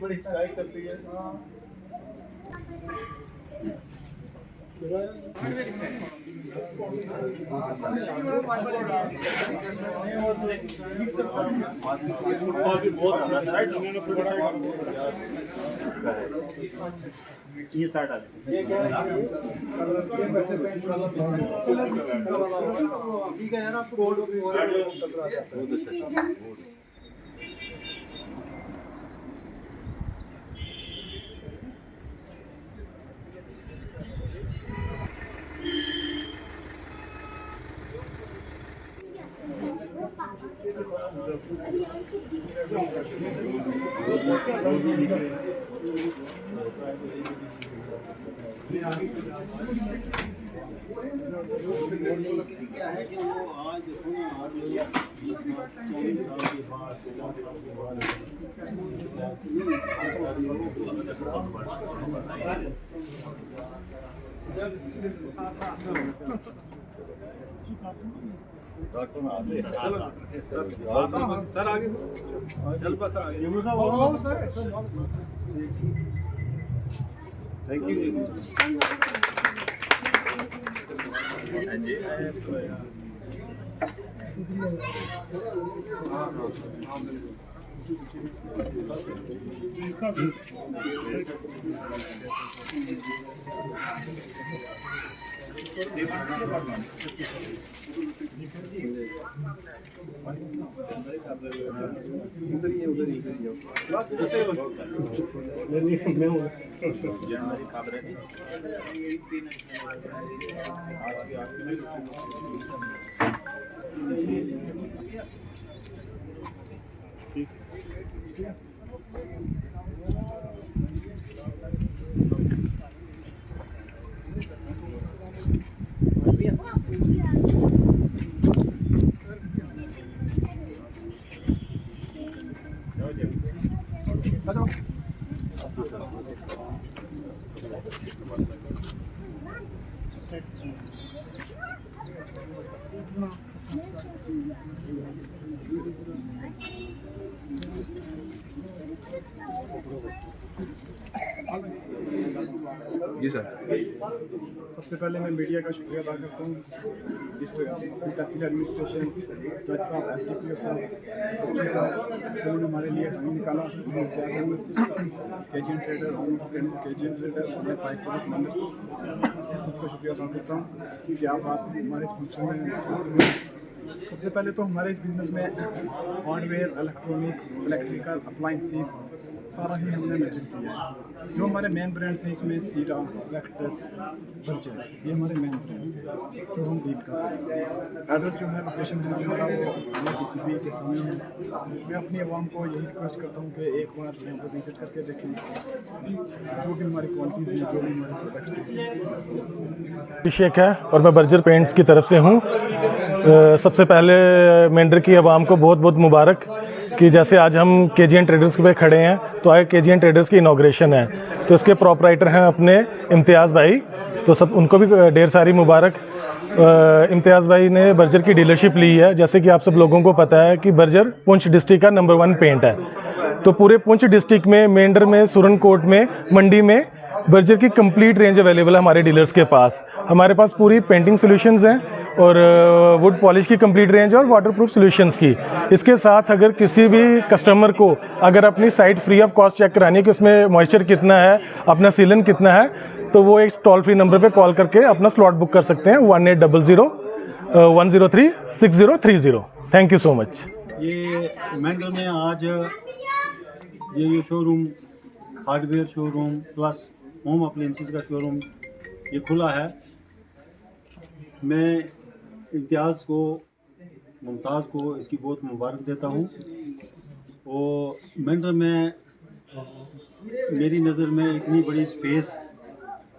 बड़ी शिकायत करती है। ये साइड आ ठीक है यार, आपको बोर्ड भी हो रहा है। क्या है कि वो आज सर आगे चल बस आगे थैंक यू। Ji sir. सबसे पहले मैं मीडिया का शुक्रिया अदा करता हूँ। तहसील एडमिनिस्ट्रेशन, जज साहब, SDPO साहब, सचिव साहब, उन्होंने हमारे लिए टाइम निकाला। केजीएन ट्रेडर, केजीएन ट्रेडर और फायर सर्विस मेंबर्स, इससे सबका शुक्रिया अदा करता हूँ कि आप हमारे इस फंक्शन में। सबसे पहले तो हमारे इस बिज़नेस में हार्डवेयर, इलेक्ट्रॉनिक्स, इलेक्ट्रिकल अप्लाइंसेस सारा ही हमने मेंशन किया है। जो हमारे मेन ब्रांड्स हैं इसमें सीरा, वैक्टस, बर्जर, ये हमारे मेन ब्रांड्स हैं जो हम डील करते हैं। एड्रेस जो है, लोकेशन है हमारा, वो DCP के सामने है। मैं अपनी आवाम को यही रिक्वेस्ट करता हूँ कि एक बार यहाँ पर विजिट करके देखें जो भी हमारी क्वालिटीज़ हैं, जो भी हमारे प्रोडक्ट्स हैं। अभिषेक है और मैं बर्जर पेंट्स की तरफ से हूँ। सबसे पहले मेंढर की आवाम को बहुत बहुत मुबारक कि जैसे आज हम केजीएन ट्रेडर्स पे खड़े हैं, तो आज केजीएन ट्रेडर्स की इनॉग्रेशन है, तो इसके प्रॉपराइटर हैं अपने इम्तियाज़ भाई, तो सब उनको भी ढेर सारी मुबारक। इम्तियाज़ भाई ने बर्जर की डीलरशिप ली है। जैसे कि आप सब लोगों को पता है कि बर्जर पुंछ डिस्ट्रिक्ट का नंबर 1 पेंट है, तो पूरे पुंछ डिस्ट्रिक्ट में, मेंढर में, सुरनकोट में, मंडी में बर्जर की कंप्लीट रेंज अवेलेबल है हमारे डीलर्स के पास। हमारे पास पूरी पेंटिंग सॉल्यूशंस हैं और वुड पॉलिश की कंप्लीट रेंज और वाटरप्रूफ सॉल्यूशंस की। इसके साथ अगर किसी भी कस्टमर को अगर अपनी site free of cost check करानी है कि उसमें मॉइस्चर कितना है, अपना सीलन कितना है, तो वो एक टोल फ्री नंबर पे कॉल करके अपना स्लॉट बुक कर सकते हैं 1800-103-6030। Thank you so much. ये मेंढर में आज ये showroom, hardware showroom plus home appliances का शोरूम ये खुला है। मैं इम्तियाज़ को, मुमताज़ को इसकी बहुत मुबारक देता हूँ। और मेंढर में मेरी नज़र में इतनी बड़ी स्पेस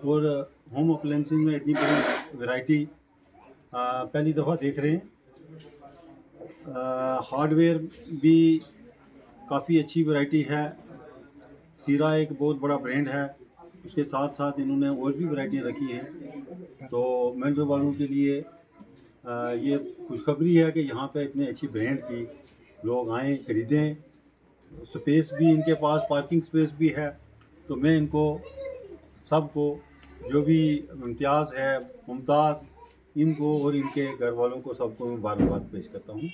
और होम अप्लायंसेस में इतनी बड़ी वैरायटी पहली दफ़ा देख रहे हैं। हार्डवेयर भी काफ़ी अच्छी वैरायटी है। सीरा एक बहुत बड़ा ब्रांड है उसके साथ साथ इन्होंने और भी वैरायटियाँ रखी हैं। तो मिनरल वालों के लिए ये खुशखबरी है कि यहाँ पे इतने अच्छी ब्रांड की लोग आएँ ख़रीदें। स्पेस भी इनके पास, पार्किंग स्पेस भी है। तो मैं इनको सबको जो भी इम्तियाज़ है, मुमताज़, इनको और इनके घर वालों को सबको मुबारकबाद पेश करता हूँ।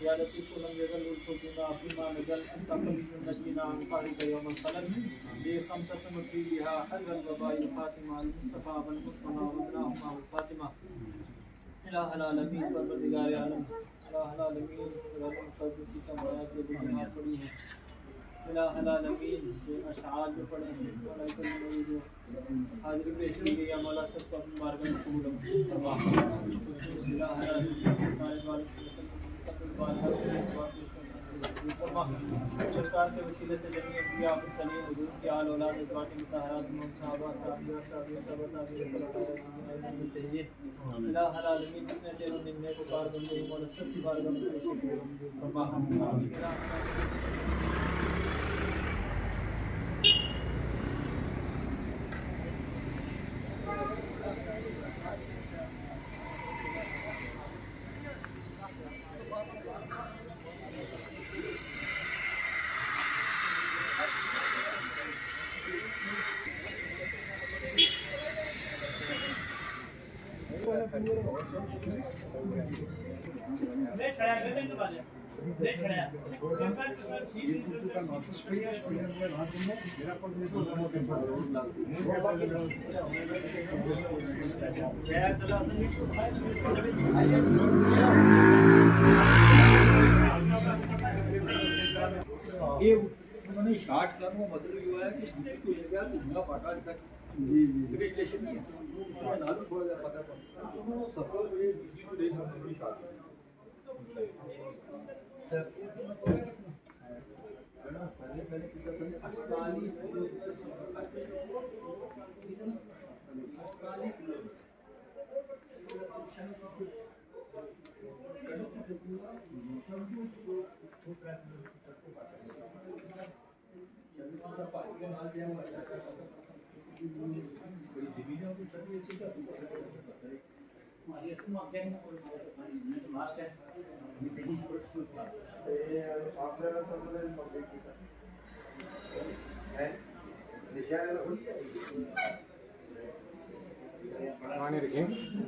या लतीफ़ लम यज़ल उल्फ़ुना फ़ीमा नज़ल अंता क़वीयुन नजीना अन क़ारिक़ यौमल फ़लन बि ख़म्सत मुफ़ीहा हज़ल वबाई फ़ातिमा अल मुस्तफ़ा वल मुस्तफ़ा वबनाहुमा वल फ़ातिमा इलाहल आलमीन परवरदिगार आलम इलाहल आलमीन रब्बुल क़द्दस की कमायात जो दुनिया पड़ी हैं इलाहल आलमीन से अशआर जो पढ़े हैं और जो हाज़िरी पेश की गई है मौला सबको अपनी बारगाह में कबूल फरमा। इलाहल आलमीन सरकार के वसीले से जमीन अम्बिया सलीम हुजूर की आल औलाद अज़वाज मुतहहरात सहाबा साहबिया इलाहल आलमीन जितने तेरे निन्ने को कार बंदे मौला सब की बारगाह में पेश फरमा। ये उन्होंने शार्ट करने का मतलब ये है कि दिल्ली को ले गया घूमना पड़ा तक पुलिस स्टेशन नहीं है उसमें नालू थोड़ा सा पता पड़ा तो वो सफर ये दिल्ली को ले जाने शार्ट बड़ा सारे पहले कितना सारे अस्पताली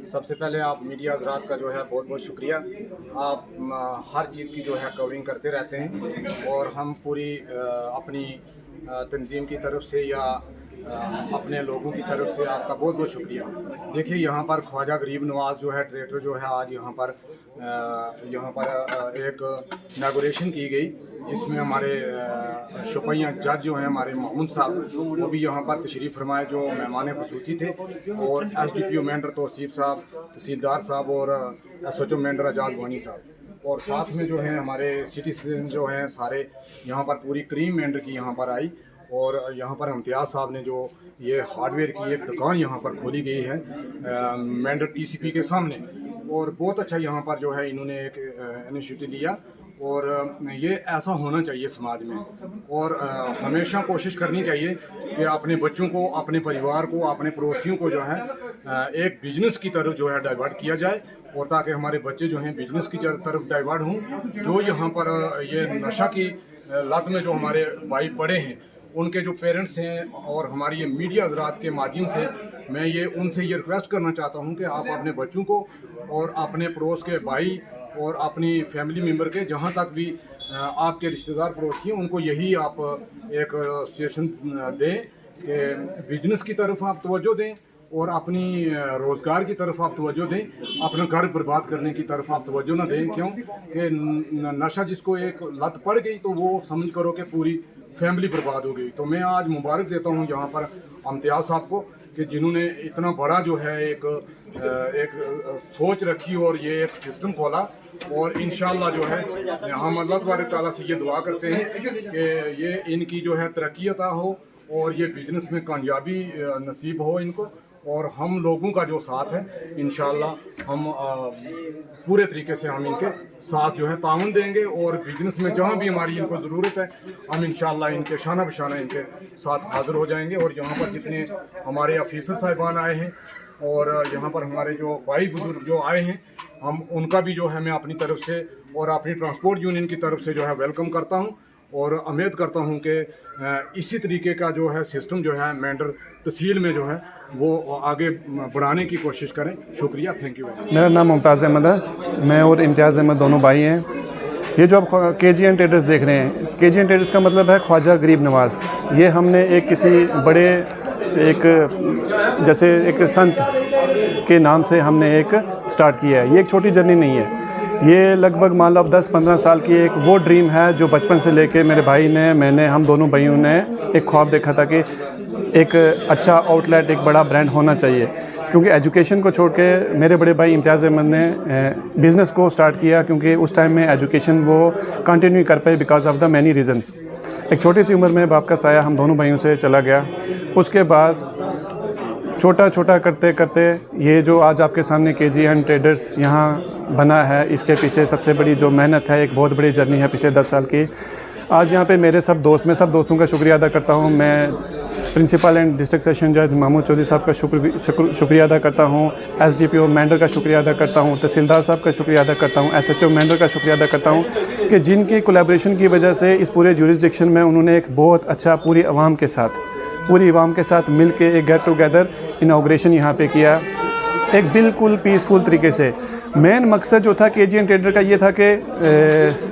सबसे पहले आप मीडिया हज़रात का जो है बहुत बहुत शुक्रिया। आप हर चीज़ की जो है कवरिंग करते रहते हैं और हम पूरी अपनी तंजीम की तरफ से या अपने लोगों की तरफ से आपका बहुत बहुत शुक्रिया। देखिए यहाँ पर ख्वाजा गरीब नवाज़ जो है ट्रेडर जो है आज यहाँ पर एक इनागुरेशन की गई जिसमें हमारे शुपैया जज जो हैं हमारे मामून साहब वो भी यहाँ पर तशरीफ़ फरमाए जो मेहमान खुसूसी थे और SDPO मेंढर तौसीफ साहब, तहसीलदार साहब और SHO मेंढर एजाज वानी साहब और साथ में जो है हमारे सिटीजन जो हैं सारे यहाँ पर पूरी क्रीम मेंढर की यहाँ पर आई और यहाँ पर इम्तियाज़ साहब ने जो ये हार्डवेयर की एक दुकान यहाँ पर खोली गई है मेंढर TCP के सामने और बहुत अच्छा यहाँ पर जो है इन्होंने एक इनिशिएटिव लिया और ये ऐसा होना चाहिए समाज में और हमेशा कोशिश करनी चाहिए कि अपने बच्चों को, अपने परिवार को, अपने पड़ोसियों को जो है एक बिजनेस की तरफ जो है डाइवर्ट किया जाए और ताकि हमारे बच्चे जो हैं बिजनेस की तरफ डाइवर्ट हों। जो यहाँ पर ये नशा की लत में जो हमारे भाई पड़े हैं उनके जो पेरेंट्स हैं और हमारी ये मीडिया हज़रात के माध्यम से मैं ये उनसे ये रिक्वेस्ट करना चाहता हूँ कि आप अपने बच्चों को और अपने पड़ोस के भाई और अपनी फैमिली मेम्बर के जहाँ तक भी आपके रिश्तेदार पड़ोसी हैं उनको यही आप एक सजेशन दें कि बिजनेस की तरफ आप तवज्जो दें और अपनी रोज़गार की तरफ आप तवज्जो दें, अपना घर बर्बाद करने की तरफ आप तवज्जो ना दें। क्यों कि नशा जिसको एक लत पड़ गई तो वो समझ करो कि पूरी फैमिली बर्बाद हो गई। तो मैं आज मुबारक देता हूँ यहाँ पर इम्तियाज़ साहब को कि जिन्होंने इतना बड़ा जो है एक सोच रखी और ये एक सिस्टम खोला। और इंशाल्लाह जो है हम अल्लाह तबारक तआला से ये दुआ करते हैं कि ये इनकी जो है तरक्की अता हो और ये बिजनेस में कामयाबी नसीब हो इनको। और हम लोगों का जो साथ है इंशाल्लाह हम पूरे तरीके से हम इनके साथ जो है ताउन देंगे और बिजनेस में जहाँ भी हमारी इनको ज़रूरत है हम इंशाल्लाह इनके शाना बशाना इनके साथ हाज़िर हो जाएंगे। और यहाँ पर जितने हमारे ऑफिसर साहिबान आए हैं और यहाँ पर हमारे जो भाई बुजुर्ग जो आए हैं हम उनका भी जो है मैं अपनी तरफ से और अपनी ट्रांसपोर्ट यूनियन की तरफ से जो है वेलकम करता हूँ और उम्मीद करता हूँ कि इसी तरीके का जो है सिस्टम जो है मेंढर तहसील में जो है वो आगे बढ़ाने की कोशिश करें। शुक्रिया, थैंक यू। मेरा नाम मुमताज़ अहमद है, मैं और इम्तियाज़ अहमद दोनों भाई हैं। ये जो आप KGN ट्रेडर्स देख रहे हैं, KGN ट्रेडर्स का मतलब है ख्वाजा गरीब नवाज़। ये हमने एक किसी बड़े जैसे एक संत के नाम से हमने एक स्टार्ट किया है। ये एक छोटी जर्नी नहीं है, ये लगभग मान लो अब 10-15 साल की एक वो ड्रीम है जो बचपन से लेके मेरे भाई ने मैंने हम दोनों भाइयों ने एक ख्वाब देखा था कि एक अच्छा आउटलेट एक बड़ा ब्रांड होना चाहिए। क्योंकि एजुकेशन को छोड़ के मेरे बड़े भाई इम्तियाज़ अहमद ने बिज़नेस को स्टार्ट किया क्योंकि उस टाइम में एजुकेशन वो कंटिन्यू कर पाए because of the many reasons. एक छोटी सी उम्र में बाप का साया हम दोनों भाइयों से चला गया। उसके बाद छोटा छोटा करते करते ये जो आज आपके सामने KGN ट्रेडर्स यहाँ बना है, इसके पीछे सबसे बड़ी जो मेहनत है, एक बहुत बड़ी जर्नी है पिछले 10 साल की। आज यहाँ पे मेरे सब दोस्तों का शुक्रिया अदा करता हूँ। मैं प्रिंसिपल एंड डिस्ट्रिक्ट सेशन जज महमूद चौधरी साहब का शुक्रिया अदा करता हूँ। SDPO मेंढर का शुक्रिया अदा करता हूँ। तहसीलदार साहब का शुक्रिया अदा करता हूँ। SHO मेंढर का शुक्रिया अदा करता हूँ कि जिनकी कोलैबोरेशन की वजह से इस पूरे ज्यूरिसडिक्शन में उन्होंने एक बहुत अच्छा पूरी आवाम के साथ मिल के एक गेट टुगेदर इनाग्रेशन यहाँ पे किया, एक बिल्कुल पीसफुल तरीके से। मेन मकसद जो था KGN ट्रेडर का ये था कि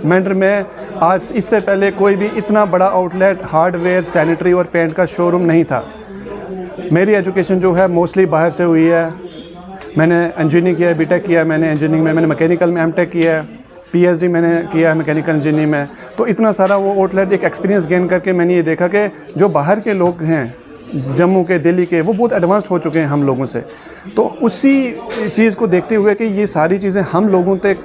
मेंढर में आज इससे पहले कोई भी इतना बड़ा आउटलेट हार्डवेयर, सैनिटरी और पेंट का शोरूम नहीं था। मेरी एजुकेशन जो है मोस्टली बाहर से हुई है। मैंने इंजीनियरिंग किया है, BTech किया है मैंने इंजीनियरिंग में, मैंने मैकेनिकल में MTech किया है, PhD मैंने किया है मैकेनिकल इंजीनियरिंग में। तो इतना सारा वो आउटलेट एक एक्सपीरियंस गेन करके मैंने ये देखा कि जो बाहर के लोग हैं जम्मू के, दिल्ली के, वो बहुत एडवांस्ड हो चुके हैं हम लोगों से। तो उसी चीज़ को देखते हुए कि ये सारी चीज़ें हम लोगों तक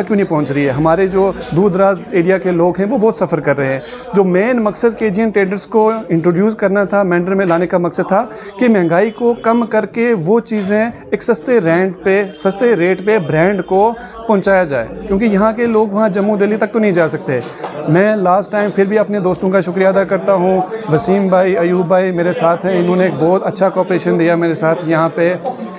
क्यों नहीं पहुंच रही है, हमारे जो दूर दराज एरिया के लोग हैं वो बहुत सफ़र कर रहे हैं। जो मेन मकसद KGN ट्रेडर्स को इंट्रोड्यूस करना था, मेंढर में लाने का मकसद था कि महंगाई को कम करके वो चीज़ें एक सस्ते रेट पे ब्रांड को पहुँचाया जाए। क्योंकि यहाँ के लोग वहाँ जम्मू दिल्ली तक तो नहीं जा सकते। मैं लास्ट टाइम फिर भी अपने दोस्तों का शुक्रिया अदा करता हूँ। वसीम भाई, अयूब भाई मेरे साथ हैं, इन्होंने एक बहुत अच्छा कोऑपरेशन दिया मेरे साथ। यहाँ पे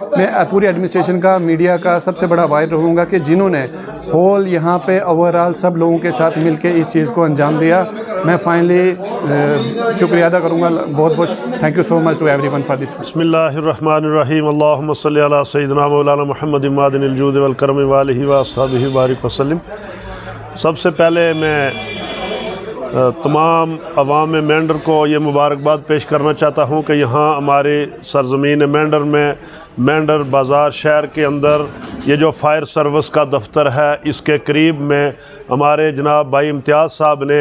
मैं पूरी एडमिनिस्ट्रेशन का, मीडिया का सबसे बड़ा आभारी रहूँगा कि जिन्होंने होल यहाँ पे ओवरऑल सब लोगों के साथ मिलके इस चीज़ को अंजाम दिया। मैं फाइनली शुक्रिया अदा करूँगा। बहुत thank you so much to everyone for this. बिस्मिल्लाहिर्रहमानिर्रहीम, अल्लाहुम्मा सल्ली अला सय्यिदिना मौलाना मुहम्मद मादिनिल जूद वल करम व आलिहि व अस्हाबिहि बारिक वसल्लम। सबसे पहले मैं तमाम अवाम मेंढर को ये मुबारकबाद पेश करना चाहता हूँ कि यहाँ हमारे सरज़मीन मेंढर में मेंढर बाज़ार शहर के अंदर ये जो फायर सर्विस का दफ्तर है, इसके करीब में हमारे जनाब भाई इम्तियाज़ साहब ने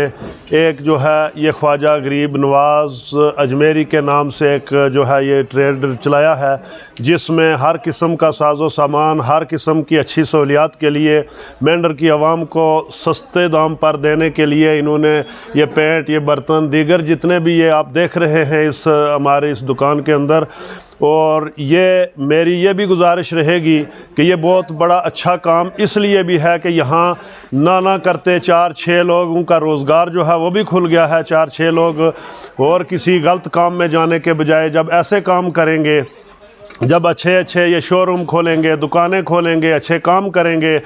एक जो है ये ख्वाजा गरीब नवाज़ अजमेरी के नाम से एक जो है ये ट्रेड चलाया है, जिसमें हर किस्म का साजो सामान, हर किस्म की अच्छी सहूलियात के लिए मेंढर की आवाम को सस्ते दाम पर देने के लिए इन्होंने ये पेंट, ये बर्तन, दीगर जितने भी ये आप देख रहे हैं इस हमारे इस दुकान के अंदर। और ये मेरी ये भी गुजारिश रहेगी कि ये बहुत बड़ा अच्छा काम इसलिए भी है कि यहाँ ना करते 4-6 लोगों का रोज़गार जो है वो भी खुल गया है। 4-6 लोग और किसी गलत काम में जाने के बजाय जब ऐसे काम करेंगे, जब अच्छे ये शोरूम खोलेंगे, दुकानें खोलेंगे, अच्छे काम करेंगे,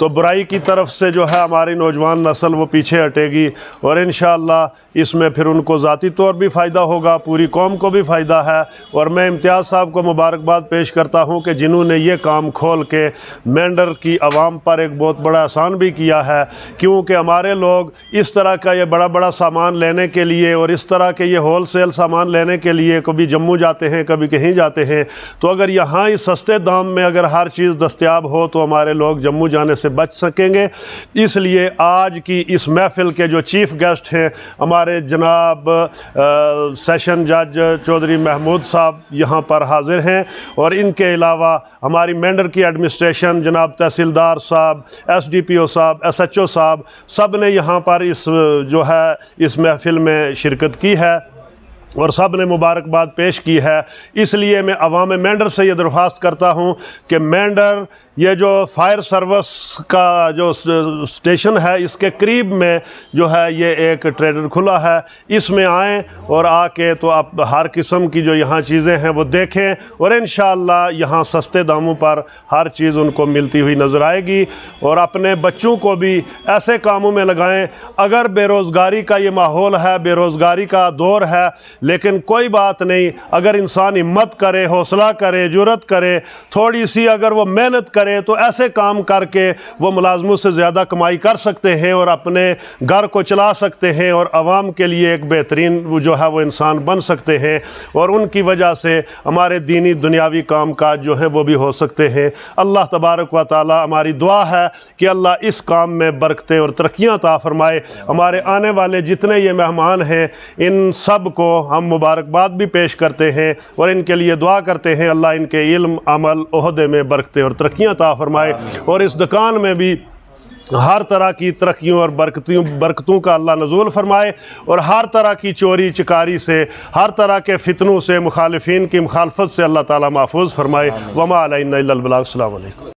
तो बुराई की तरफ से जो है हमारी नौजवान नस्ल वो पीछे हटेगी और इंशाअल्लाह इसमें फिर उनको ज़ाती तौर भी फ़ायदा होगा, पूरी कौम को भी फ़ायदा है। और मैं इम्तियाज़ साहब को मुबारकबाद पेश करता हूँ कि जिन्होंने ये काम खोल के मेंढर की आवाम पर एक बहुत बड़ा एहसान भी किया है। क्योंकि हमारे लोग इस तरह का ये बड़ा सामान लेने के लिए और इस तरह के ये होल सेल सामान लेने के लिए कभी जम्मू जाते हैं, कभी कहीं जाते हैं, तो अगर यहाँ ही सस्ते दाम में अगर हर चीज़ दस्तयाब हो तो हमारे लोग जम्मू जाने से बच सकेंगे। इसलिए आज की इस महफ़िल के जो चीफ़ गेस्ट हैं हमारे जनाब सेशन जज चौधरी महमूद साहब यहाँ पर हाज़िर हैं, और इनके अलावा हमारी मेंढर की एडमिनिस्ट्रेशन जनाब तहसीलदार साहब, SDPO साहब, SHO साहब, सब ने यहाँ पर इस महफ़िल में शिरकत की है और सब ने मुबारकबाद पेश की है। इसलिए मैं अवाम मेंढर से ये दरख्वास्त करता हूँ कि मेंढर ये जो फायर सर्विस का जो स्टेशन है इसके करीब में जो है ये एक ट्रेडर खुला है, इसमें आएँ और आके तो आप हर किस्म की जो यहाँ चीज़ें हैं वो देखें और इंशाअल्लाह यहाँ सस्ते दामों पर हर चीज़ उनको मिलती हुई नज़र आएगी। और अपने बच्चों को भी ऐसे कामों में लगाएं। अगर बेरोज़गारी का ये माहौल है, बेरोज़गारी का दौर है, लेकिन कोई बात नहीं, अगर इंसान हिम्मत करे, हौसला करे, जुर्रत करे, थोड़ी सी अगर वो मेहनत करे तो ऐसे काम करके वो मुलाजमों से ज़्यादा कमाई कर सकते हैं और अपने घर को चला सकते हैं और आवाम के लिए एक बेहतरीन जो है वो इंसान बन सकते हैं, और उनकी वजह से हमारे दीनी दुनियावी काम काज जो हैं वो भी हो सकते हैं। अल्लाह तबारक व तआला, हमारी दुआ है कि अल्लाह इस काम में बरकतें और तरक्कियाँ अता फरमाए। हमारे आने वाले जितने ये मेहमान हैं इन सब को हम मुबारकबाद भी पेश करते हैं और इनके लिए दुआ करते हैं अल्लाह इनके इल्म, अमल, ओहदे में बरकतें और तरक्कियाँ अता फरमाए, और इस दुकान में भी हर तरह की तरक्कियों और बरकतों का अल्लाह नज़ूल फरमाए, और हर तरह की चोरी चिकारी से, हर तरह के फितनों से, मुखालिफिन की मुखालफत से अल्लाह ताला महफूज फरमाए। वमा अलैना इल्लल बलाग। अस्सलामु अलैकुम।